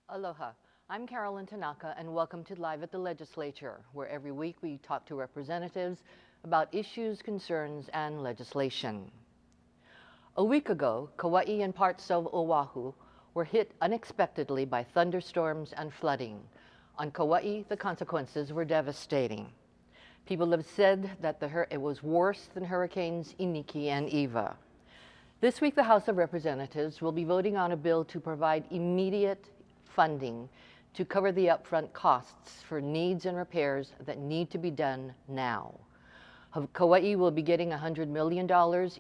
Aloha, I'm Carolyn Tanaka, and welcome to Live at the Legislature, where every week we talk to representatives about issues, concerns, and legislation. A week ago, Kauai and parts of Oahu were hit unexpectedly by thunderstorms and flooding. On Kauai, the consequences were devastating. People have said that it was worse than Hurricanes Iniki and Eva. This week, the House of Representatives will be voting on a bill to provide immediate funding to cover the upfront costs for needs and repairs that need to be done now. Kauai will be getting $100 million.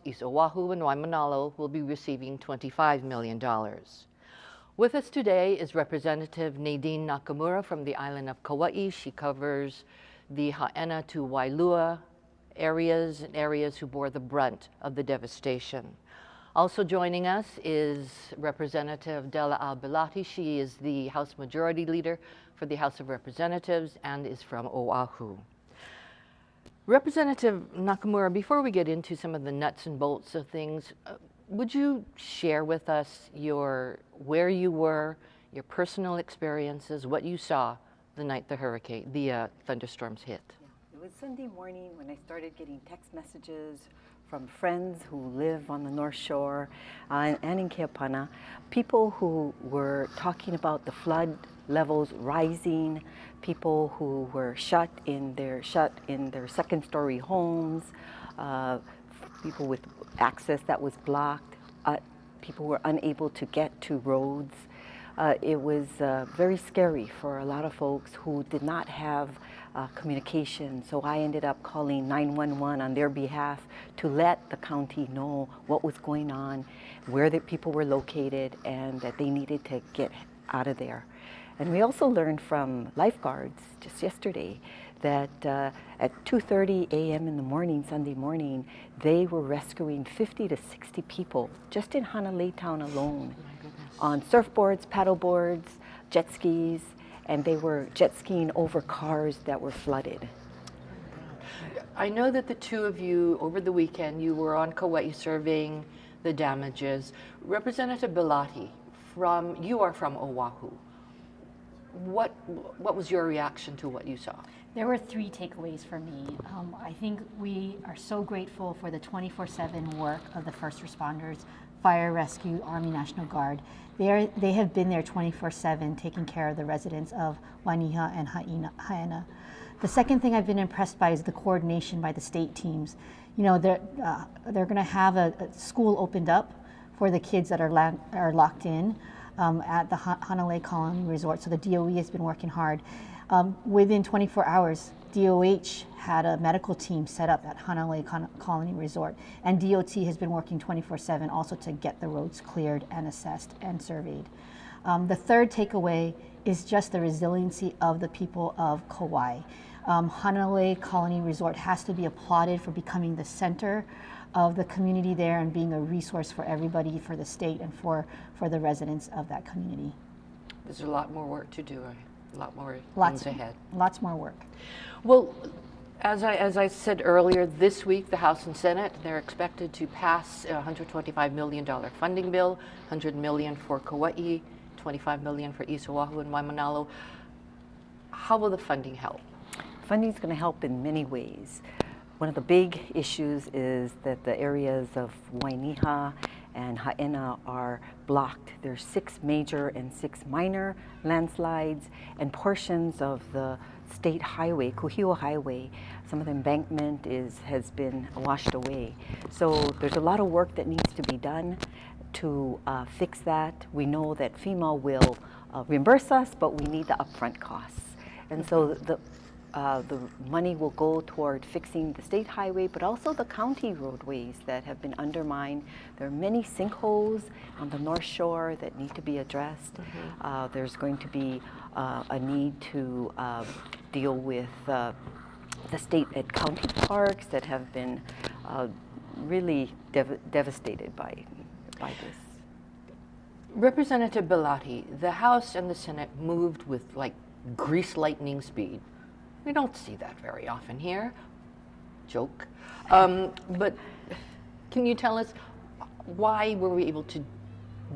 East Oahu and Waimanalo will be receiving $25 million. With us today is Representative Nadine Nakamura from the island of Kauai. She covers the Haena to Wailua areas and areas who bore the brunt of the devastation. Also joining us is Representative Della Al-Belati. She is the House Majority Leader for the House of Representatives and is from Oahu. Representative Nakamura, before we get into some of the nuts and bolts of things, would you share with us where you were, your personal experiences, what you saw the night the thunderstorms hit? Yeah, it was Sunday morning when I started getting text messages from friends who live on the North Shore and in Keapana, people who were talking about the flood levels rising, people who were shut in their second-story homes, people with access that was blocked, people were unable to get to roads. It was very scary for a lot of folks who did not have communication. So I ended up calling 911 on their behalf to let the county know what was going on, where the people were located, and that they needed to get out of there. And we also learned from lifeguards just yesterday that at 2:30 a.m. in the morning, Sunday morning, they were rescuing 50 to 60 people just in Hanalei Town alone on surfboards, paddleboards, jet skis, and they were jet skiing over cars that were flooded. I know that the two of you, over the weekend, you were on Kauai surveying the damages. Representative Belati, you are from Oahu. What was your reaction to what you saw? There were three takeaways for me. I think we are so grateful for the 24/7 work of the first responders, Fire Rescue, Army National Guard. They have been there 24/7 taking care of the residents of Wainiha and Haena. The second thing I've been impressed by is the coordination by the state teams. You know, they're going to have a school opened up for the kids that are locked in at the Hanalei Colony Resort. So the DOE has been working hard. Within 24 hours, DOH had a medical team set up at Hanalei Colony Resort, and DOT has been working 24/7 also to get the roads cleared and assessed and surveyed. The third takeaway is just the resiliency of the people of Kauai. Hanalei Colony Resort has to be applauded for becoming the center of the community there and being a resource for everybody, for the state, and for the residents of that community. There's a lot more work to do, a lot more things ahead. Lots more work. Well, as I said earlier, this week the House and Senate, they're expected to pass a $125 million funding bill, $100 million for Kauai, $25 million for East Oahu and Waimanalo. How will the funding help? Funding is going to help in many ways. One of the big issues is that the areas of Wainiha and Haena are blocked. There's 6 major and 6 minor landslides, and portions of the state highway, Kuhio Highway, some of the embankment has been washed away. So there's a lot of work that needs to be done to fix that. We know that FEMA will reimburse us, but we need the upfront costs. And so the money will go toward fixing the state highway, but also the county roadways that have been undermined. There are many sinkholes on the North Shore that need to be addressed. There's going to be a need to deal with the state and county parks that have been really devastated by this. Representative Belatti, the House and the Senate moved with like grease lightning speed. We don't see that very often here. Joke. But can you tell us why were we able to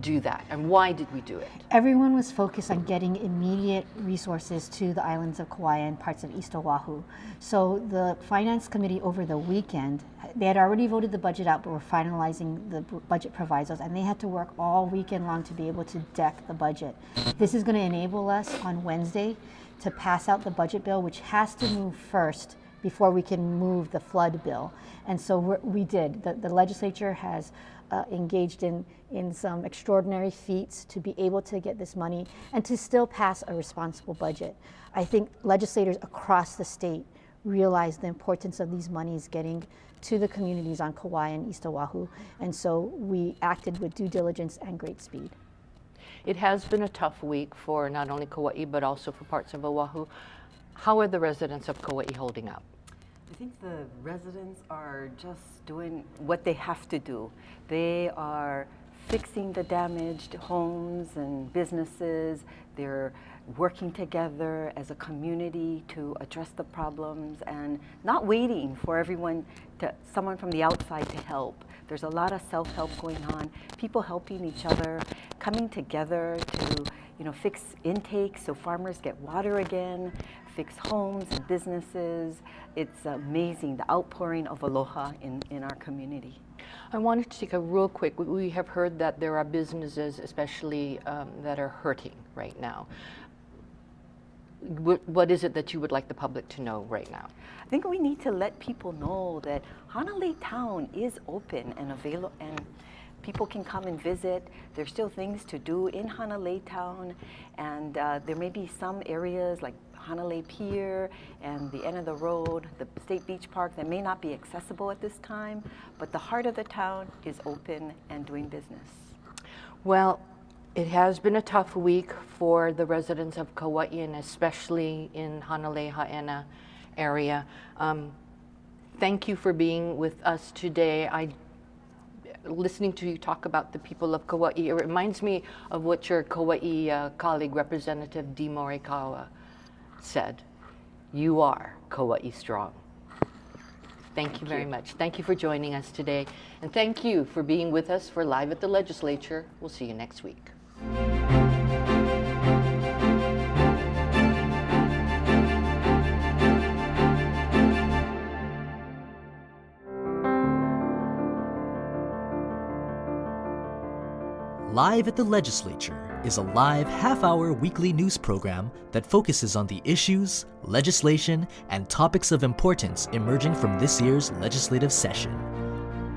do that and why did we do it? Everyone was focused on getting immediate resources to the islands of Kauai and parts of East Oahu. So the Finance Committee over the weekend, they had already voted the budget out, but were finalizing the budget provisos, and they had to work all weekend long to be able to deck the budget. This is going to enable us on Wednesday to pass out the budget bill, which has to move first before we can move the flood bill. And so we did. The legislature has engaged in some extraordinary feats to be able to get this money and to still pass a responsible budget. I think legislators across the state realize the importance of these monies getting to the communities on Kauai and East Oahu, and so we acted with due diligence and great speed. It has been a tough week for not only Kauai but also for parts of Oahu. How are the residents of Kauai holding up? I think the residents are just doing what they have to do. They are fixing the damaged homes and businesses. They're working together as a community to address the problems and not waiting for someone from the outside to help. There's a lot of self-help going on, people helping each other, coming together to fix intakes so farmers get water again, fix homes and businesses. It's amazing, the outpouring of aloha in our community. I wanted to take a real quick, we have heard that there are businesses especially that are hurting right now. What is it that you would like the public to know right now? I think we need to let people know that Hanalei Town is open and available, and people can come and visit. There's still things to do in Hanalei Town, and there may be some areas like Hanalei Pier and the end of the road, the State Beach Park, that may not be accessible at this time, but the heart of the town is open and doing business. Well, it has been a tough week for the residents of Kauai and especially in Hanalei Haena area. Thank you for being with us today. Listening to you talk about the people of Kauai, it reminds me of what your Kauai colleague, Representative Dee Morikawa, said. You are Kauai strong. Thank you very much. Thank you for joining us today. And thank you for being with us for Live at the Legislature. We'll see you next week. Live at the Legislature is a live half-hour weekly news program that focuses on the issues, legislation, and topics of importance emerging from this year's legislative session.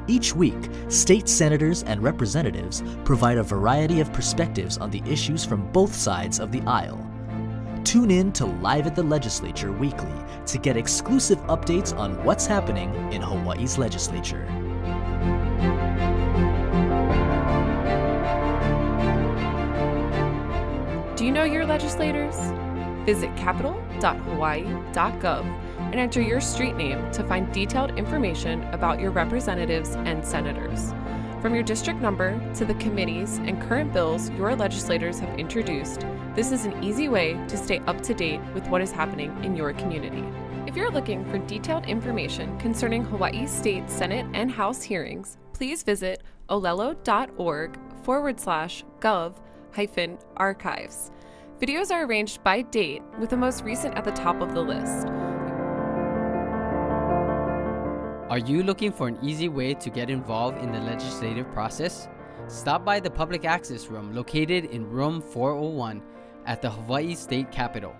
Each week, state senators and representatives provide a variety of perspectives on the issues from both sides of the aisle. Tune in to Live at the Legislature weekly to get exclusive updates on what's happening in Hawaii's legislature. Do you know your legislators? Visit capital.hawaii.gov and enter your street name to find detailed information about your representatives and senators. From your district number to the committees and current bills your legislators have introduced, this is an easy way to stay up to date with what is happening in your community. If you're looking for detailed information concerning Hawaii State Senate and House hearings, please visit olelo.org/gov-archives. Videos are arranged by date, with the most recent at the top of the list. Are you looking for an easy way to get involved in the legislative process? Stop by the Public Access Room located in Room 401 at the Hawaii State Capitol.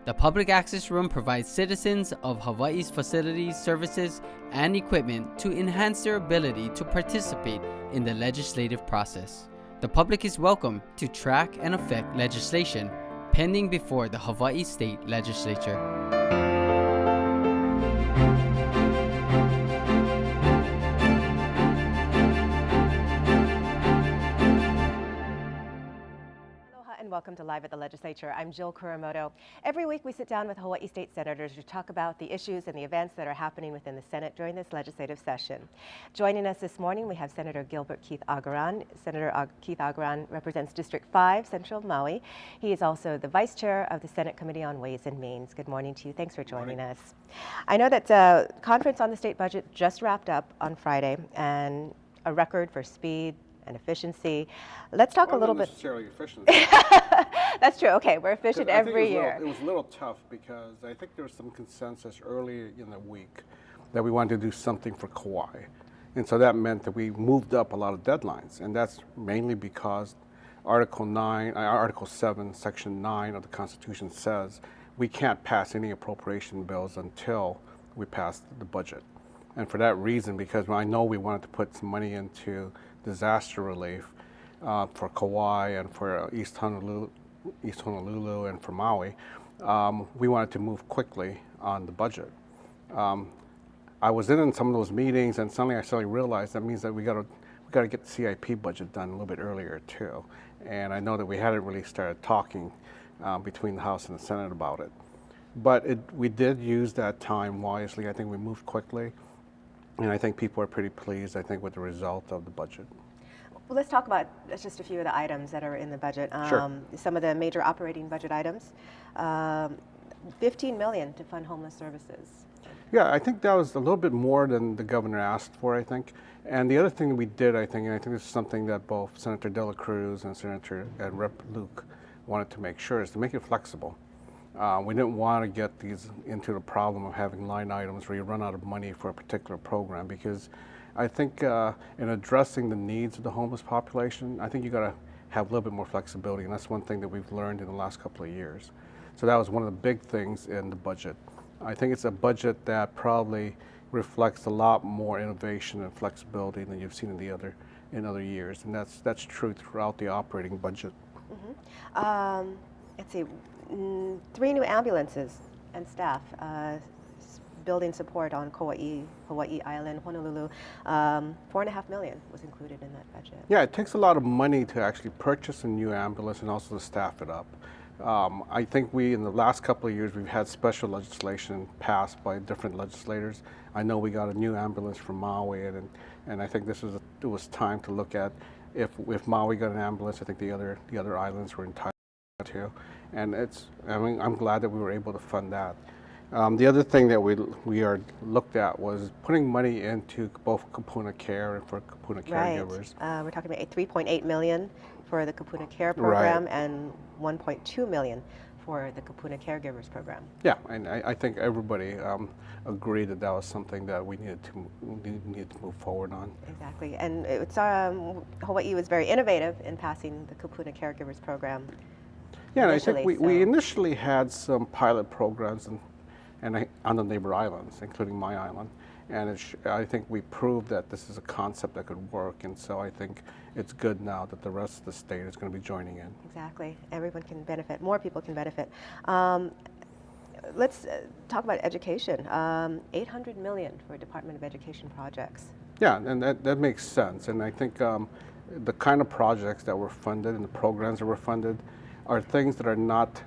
The Public Access Room provides citizens of Hawaii's facilities, services, and equipment to enhance their ability to participate in the legislative process. The public is welcome to track and affect legislation pending before the Hawaii State Legislature. and welcome to Live at the Legislature. I'm Jill Kuramoto. Every week we sit down with Hawaii State Senators to talk about the issues and the events that are happening within the Senate during this legislative session. Joining us this morning, we have Senator Gilbert Keith Agaran. Senator Keith Agaran represents District 5, Central Maui. He is also the Vice Chair of the Senate Committee on Ways and Means. Good morning to you. Thanks for joining us. I know that the conference on the state budget just wrapped up on Friday, and a record for speed and efficiency. Let's talk a little bit. Not necessarily efficiency. That's true. Okay, we're efficient every year. It was a little tough because I think there was some consensus early in the week that we wanted to do something for Kauai. And so that meant that we moved up a lot of deadlines. And that's mainly because Article 7, Section 9 of the Constitution says we can't pass any appropriation bills until we pass the budget. And for that reason, because I know we wanted to put some money into disaster relief for Kauai and for East Honolulu and for Maui, we wanted to move quickly on the budget. I was in some of those meetings, and suddenly I realized that means that we got to get the CIP budget done a little bit earlier too. And I know that we hadn't really started talking between the House and the Senate about it. But we did use that time wisely. I think we moved quickly. And I think people are pretty pleased, I think, with the result of the budget. Well, let's talk about just a few of the items that are in the budget. Sure. Some of the major operating budget items. $15 million to fund homeless services. Yeah, I think that was a little bit more than the governor asked for, I think. And the other thing that we did, I think, and I think this is something that both Senator De La Cruz and Rep. Luke wanted to make sure, is to make it flexible. We didn't want to get these into the problem of having line items where you run out of money for a particular program, because I think in addressing the needs of the homeless population, I think you got to have a little bit more flexibility, and that's one thing that we've learned in the last couple of years. So that was one of the big things in the budget. I think it's a budget that probably reflects a lot more innovation and flexibility than you've seen in other years, and that's true throughout the operating budget. Mm-hmm. Let's see. 3 new ambulances and staff, building support on Hawaii Island, Honolulu. $4.5 million was included in that budget. Yeah, it takes a lot of money to actually purchase a new ambulance and also to staff it up. I think in the last couple of years, we've had special legislation passed by different legislators. I know we got a new ambulance for Maui, and I think it was time to look at if Maui got an ambulance, I think the other islands were entitled to. And I'm glad that we were able to fund that. The other thing that we looked at was putting money into both Kapuna Care and for Kapuna caregivers. We're talking about $3.8 million for the Kapuna Care program, right, and $1.2 million for the Kapuna Caregivers program. Yeah, and I think everybody agreed that was something that we needed to move forward on. Exactly, and it's Hawaii was very innovative in passing the Kapuna Caregivers program. Yeah, and I think we initially had some pilot programs on the neighbor islands, including my island, and I think we proved that this is a concept that could work, and so I think it's good now that the rest of the state is going to be joining in. Exactly, everyone can benefit, more people can benefit. Let's talk about education. $800 million for Department of Education projects. Yeah, and that makes sense, and I think the kind of projects that were funded and the programs that were funded are things that are not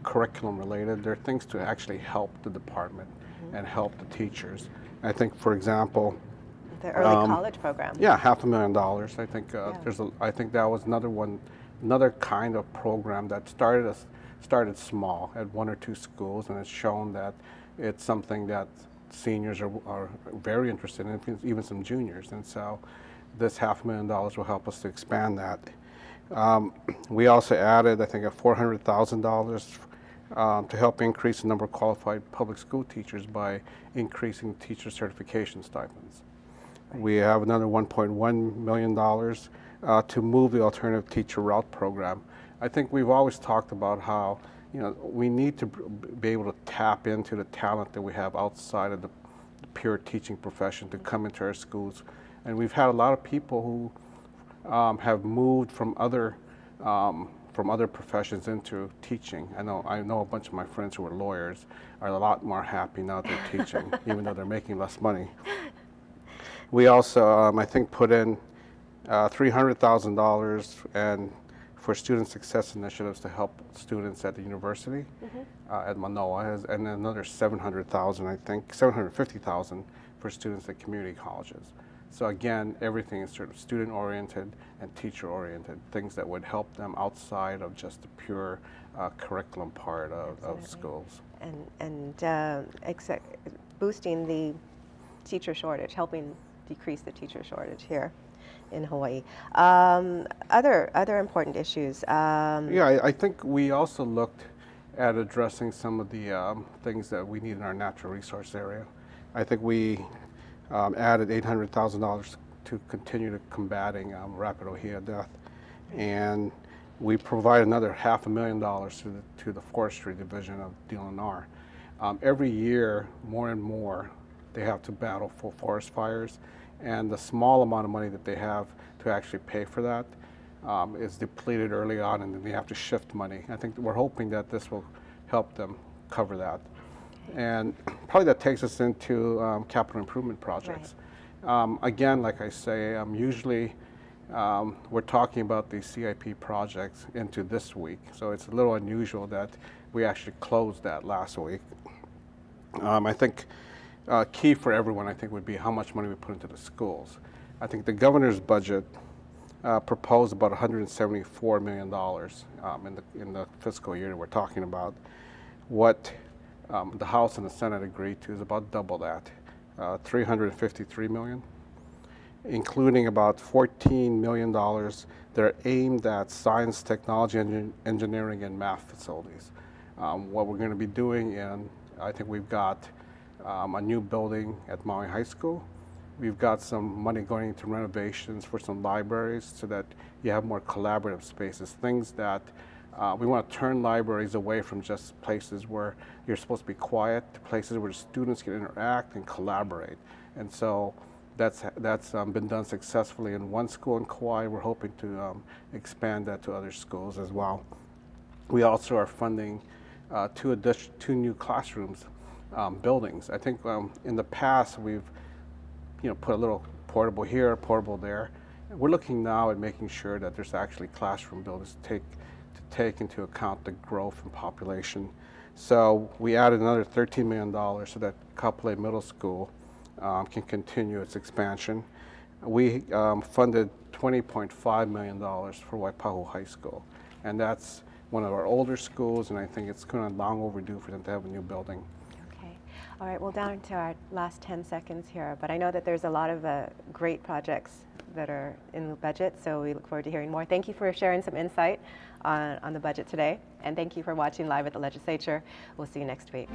curriculum related. They're things to actually help the department, mm-hmm, and help the teachers. I think, for example, the early college program. Yeah, $500,000. I think I think that was another kind of program that started small at 1 or 2 schools, and it's shown that it's something that seniors are very interested in, even some juniors. And so this $500,000 will help us to expand that. We also added, I think, $400,000 to help increase the number of qualified public school teachers by increasing teacher certification stipends. Right. We have another $1.1 million to move the alternative teacher route program. I think we've always talked about how we need to be able to tap into the talent that we have outside of the pure teaching profession to come into our schools, and we've had a lot of people who have moved from other professions into teaching. I know a bunch of my friends who are lawyers are a lot more happy now they're teaching, even though they're making less money. We also, I think, put in $300,000 and for student success initiatives to help students at the university at Manoa, and then another 700,000, I think, 750,000 for students at community colleges. So again, everything is sort of student-oriented and teacher-oriented, things that would help them outside of just the pure curriculum part of schools. And boosting the teacher shortage, helping decrease the teacher shortage here in Hawaii. Other important issues. Yeah, I think we also looked at addressing some of the things that we need in our natural resource area. I think we added $800,000 to continue to combating rapid ohia death, and we provide another $500,000 to the forestry division of DLNR. Every year, more and more, they have to battle for forest fires, and the small amount of money that they have to actually pay for that is depleted early on, and then they have to shift money. I think we're hoping that this will help them cover that. And probably that takes us into capital improvement projects. Right. Again, like I say, usually we're talking about these CIP projects into this week, so it's a little unusual that we actually closed that last week. I think key for everyone, I think, would be how much money we put into the schools. I think the governor's budget proposed about $174 million in the fiscal year that we're talking about. What the House and the Senate agreed to is about double that, $353 million, including about $14 million that are aimed at science, technology, engineering, and math facilities. What we're going to be doing, and I think we've got a new building at Maui High School. We've got some money going into renovations for some libraries so that you have more collaborative spaces, things that we want to turn libraries away from just places where you're supposed to be quiet to places where students can interact and collaborate. And so that's been done successfully in one school in Kauai. We're hoping to expand that to other schools as well. We also are funding two new classrooms buildings. I think in the past we've put a little portable here, portable there. We're looking now at making sure that there's actually classroom buildings to take into account the growth in population. So we added another $13 million so that Kapolei Middle School can continue its expansion. We funded $20.5 million for Waipahu High School, and that's one of our older schools, and I think it's kind of long overdue for them to have a new building. Okay. All right, well, down to our last 10 seconds here, but I know that there's a lot of great projects that are in the budget, so we look forward to hearing more. Thank you for sharing some insight on the budget today, and thank you for watching Live at the Legislature. We'll see you next week.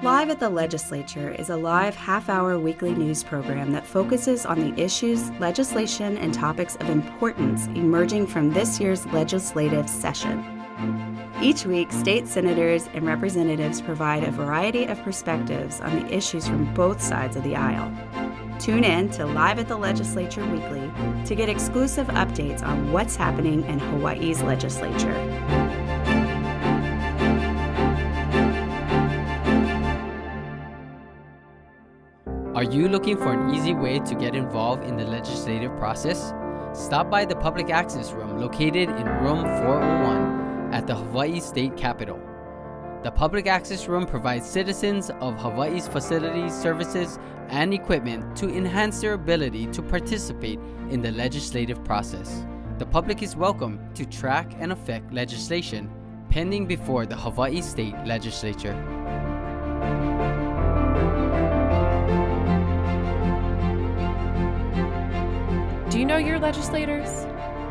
Live at the Legislature is a live half-hour weekly news program that focuses on the issues, legislation, and topics of importance emerging from this year's legislative session. Each week, state senators and representatives provide a variety of perspectives on the issues from both sides of the aisle. Tune in to Live at the Legislature Weekly to get exclusive updates on what's happening in Hawaii's legislature. Are you looking for an easy way to get involved in the legislative process? Stop by the Public Access Room located in Room 401 at the Hawaii State Capitol. The Public Access Room provides citizens of Hawaii's facilities, services, and equipment to enhance their ability to participate in the legislative process. The public is welcome to track and affect legislation pending before the Hawaii State Legislature. Do you know your legislators?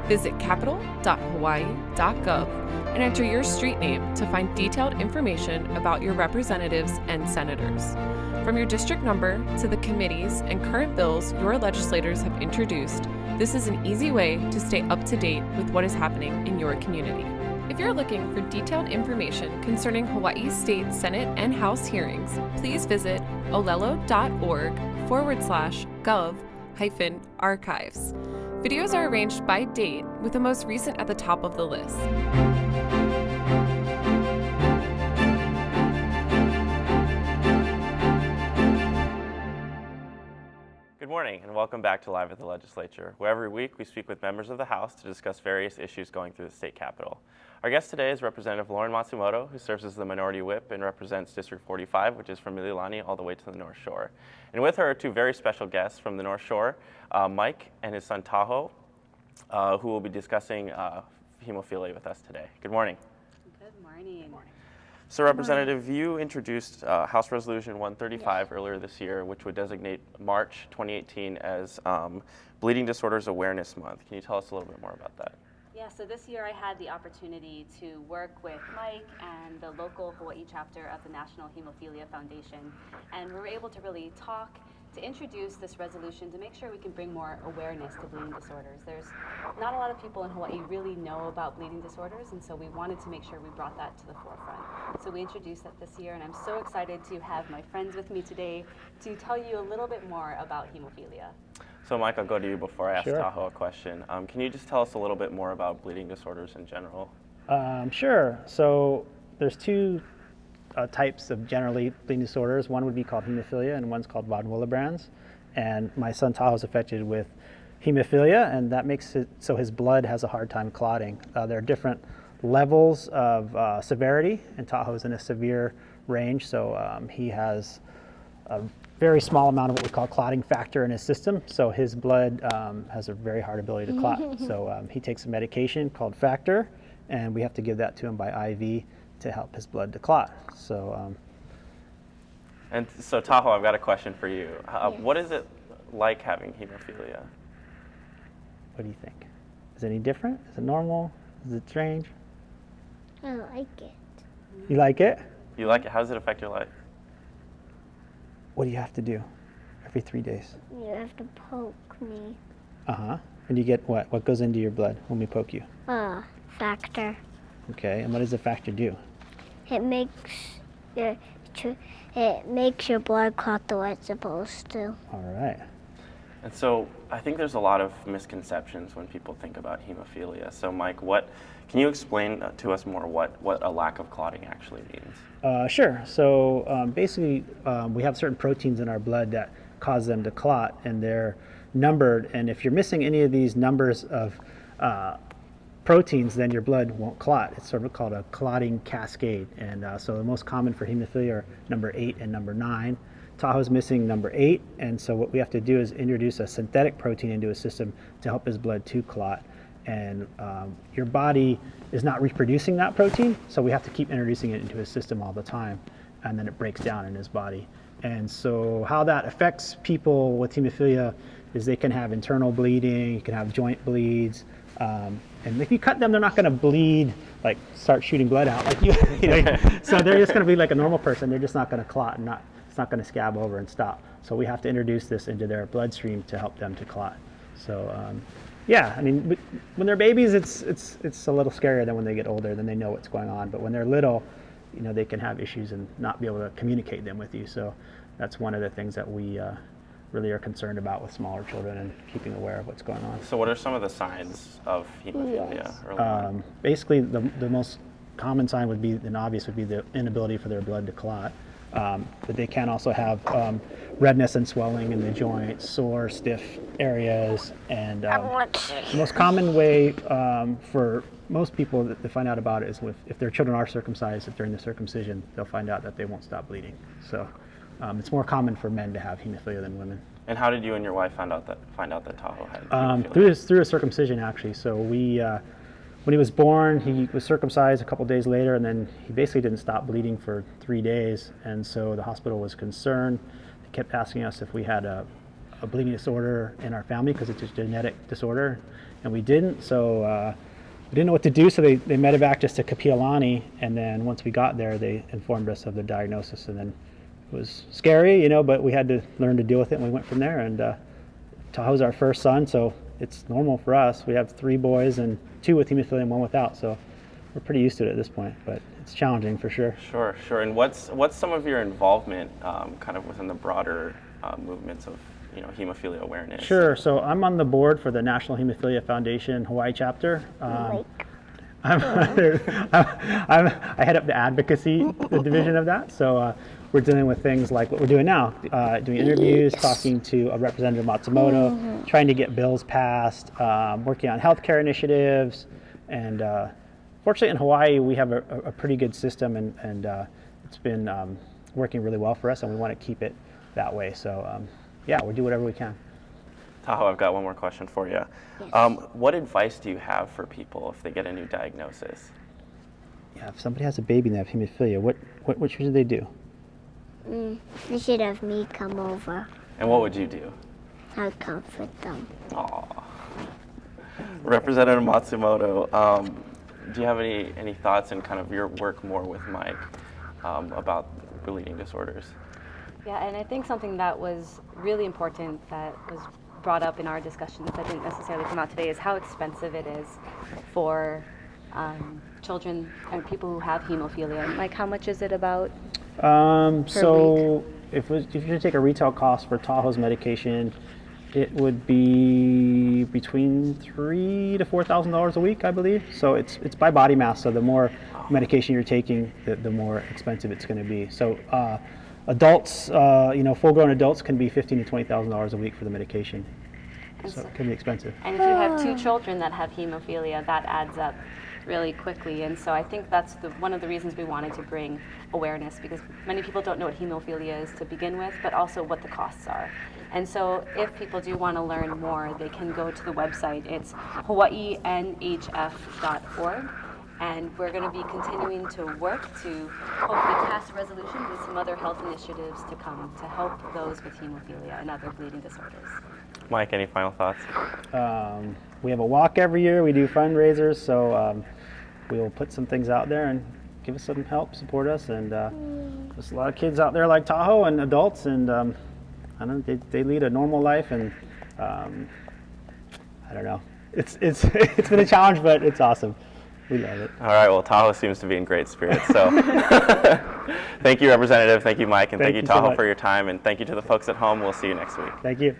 Visit capitol.hawaii.gov and enter your street name to find detailed information about your representatives and senators. From your district number to the committees and current bills your legislators have introduced, this is an easy way to stay up to date with what is happening in your community. If you're looking for detailed information concerning Hawaii State Senate and House hearings, please visit olelo.org/gov-archives. Videos are arranged by date with the most recent at the top of the list. and welcome back to Live at the Legislature, where every week we speak with members of the House to discuss various issues going through the state capitol. Our guest today is Representative Lauren Matsumoto, who serves as the Minority Whip and represents District 45, which is from Mililani all the way to the North Shore. And with her are two very special guests from the North Shore, Mike and his son Tahoe, who will be discussing hemophilia with us today. Good morning. Good morning. Good morning. So Representative, you introduced House Resolution 135 earlier this year, which would designate March 2018 as Bleeding Disorders Awareness Month. Can you tell us a little bit more about that? Yeah, so this year I had the opportunity to work with Mike and the local Hawaii chapter of the National Hemophilia Foundation, and we were able to really talk to introduce this resolution to make sure we can bring more awareness to bleeding disorders. There's not a lot of people in Hawaii really know about bleeding disorders, and so we wanted to make sure we brought that to the forefront. So we introduced that this year, and I'm so excited to have my friends with me today to tell you a little bit more about hemophilia. So Mike, I'll go to you before I ask Sure. Tahoe a question. Can you just tell us a little bit more about bleeding disorders in general? Sure. So there's two types of generally bleeding disorders. One would be called hemophilia and one's called von Willebrand's. And my son Tahoe is affected with hemophilia, and that makes it so his blood has a hard time clotting. There are different levels of severity, and Tahoe's in a severe range, so he has a very small amount of what we call clotting factor in his system, so his blood has a very hard ability to clot. So he takes a medication called factor, and we have to give that to him by IV to help his blood to clot. So, And so Tahoe, I've got a question for you. What is it like having hemophilia? what do you think? Is it any different? Is it normal? Is it strange? I like it. You like it? You like it? How does it affect your life? What do you have to do every 3 days? You have to poke me. Uh-huh. And you get what? What goes into your blood when we poke you? Factor. Okay, and what does the factor do? It makes your blood clot the way it's supposed to. All right. And so I think there's a lot of misconceptions when people think about hemophilia. So Mike, can you explain to us more what a lack of clotting actually means? Sure. So basically, we have certain proteins in our blood that cause them to clot, and they're numbered. And if you're missing any of these numbers of proteins, then your blood won't clot. It's sort of called a clotting cascade. And so the most common for hemophilia are number 8 and number 9. Tahoe's missing number 8, and so what we have to do is introduce a synthetic protein into his system to help his blood to clot. And your body is not reproducing that protein, so we have to keep introducing it into his system all the time, and then it breaks down in his body. And so how that affects people with hemophilia is they can have internal bleeding, you can have joint bleeds, and if you cut them, they're not going to bleed, like start shooting blood out like you. So they're just going to be like a normal person. They're just not going to clot, and it's not going to scab over and stop. So we have to introduce this into their bloodstream to help them to clot. So yeah, I mean, when they're babies, it's a little scarier than when they get older. Then they know what's going on. But when they're little, they can have issues and not be able to communicate them with you. So that's one of the things that we really are concerned about with smaller children and keeping aware of what's going on. So what are some of the signs of hemophilia early on? Basically, the most common sign would be, and obvious, would be the inability for their blood to clot. But they can also have redness and swelling in the joints, sore, stiff areas, and the most common way for most people to find out about it is if their children are circumcised, if during the circumcision, they'll find out that they won't stop bleeding. So it's more common for men to have hemophilia than women. And how did you and your wife find out that Tahoe had hemophilia? Through a circumcision, actually. So when he was born, he was circumcised a couple days later, and then he basically didn't stop bleeding for 3 days. And so the hospital was concerned. They kept asking us if we had a bleeding disorder in our family because it's a genetic disorder, and we didn't. So we didn't know what to do, so they medevaced us to Kapiolani, and then once we got there, they informed us of the diagnosis, and then it was scary, but we had to learn to deal with it, and we went from there. And Tahoe's our first son, so it's normal for us. We have 3 boys and 2 with hemophilia and 1 without, so we're pretty used to it at this point, but it's challenging for sure. Sure. And what's some of your involvement kind of within the broader movements of hemophilia awareness? Sure. So I'm on the board for the National Hemophilia Foundation Hawaii chapter. I head up the advocacy division of that. So we're dealing with things like what we're doing now, doing interviews, talking to Representative Matsumoto, trying to get bills passed, working on healthcare initiatives. And fortunately in Hawaii, we have a pretty good system, and it's been working really well for us, and we want to keep it that way. So yeah, we'll do whatever we can. Tahoe, I've got one more question for you. Yes. What advice do you have for people if they get a new diagnosis? Yeah, if somebody has a baby and they have hemophilia, what should they do? They should have me come over. And what would you do? I'd comfort them. Aw. Representative Matsumoto, do you have any thoughts in kind of your work more with Mike about bleeding disorders? Yeah, and I think something that was really important that was brought up in our discussions that didn't necessarily come out today is how expensive it is for children and people who have hemophilia. Like, how much is it about So if you're going to take a retail cost for Tahoe's medication, it would be between $3,000 to $4,000 a week, I believe. So it's by body mass. So the more medication you're taking, the more expensive it's going to be. So adults, full-grown adults can be $15,000 to $20,000 a week for the medication. So it can be expensive. And if you have 2 children that have hemophilia, that adds up really quickly. And so I think that's one of the reasons we wanted to bring awareness, because many people don't know what hemophilia is to begin with, but also what the costs are. And so if people do want to learn more, they can go to the website. It's hawaiinhf.org. And we're going to be continuing to work to hopefully pass a resolution with some other health initiatives to come to help those with hemophilia and other bleeding disorders. Mike, any final thoughts? We have a walk every year. We do fundraisers, so we will put some things out there and give us some help, support us. And there's a lot of kids out there like Tahoe and adults, and I don't know, they lead a normal life, and I don't know. It's been a challenge, but it's awesome. We love it. All right, well, Tahoe seems to be in great spirits, so thank you, Representative, thank you, Mike, and thank you, Tahoe, for your time, and thank you to the folks at home. We'll see you next week. Thank you.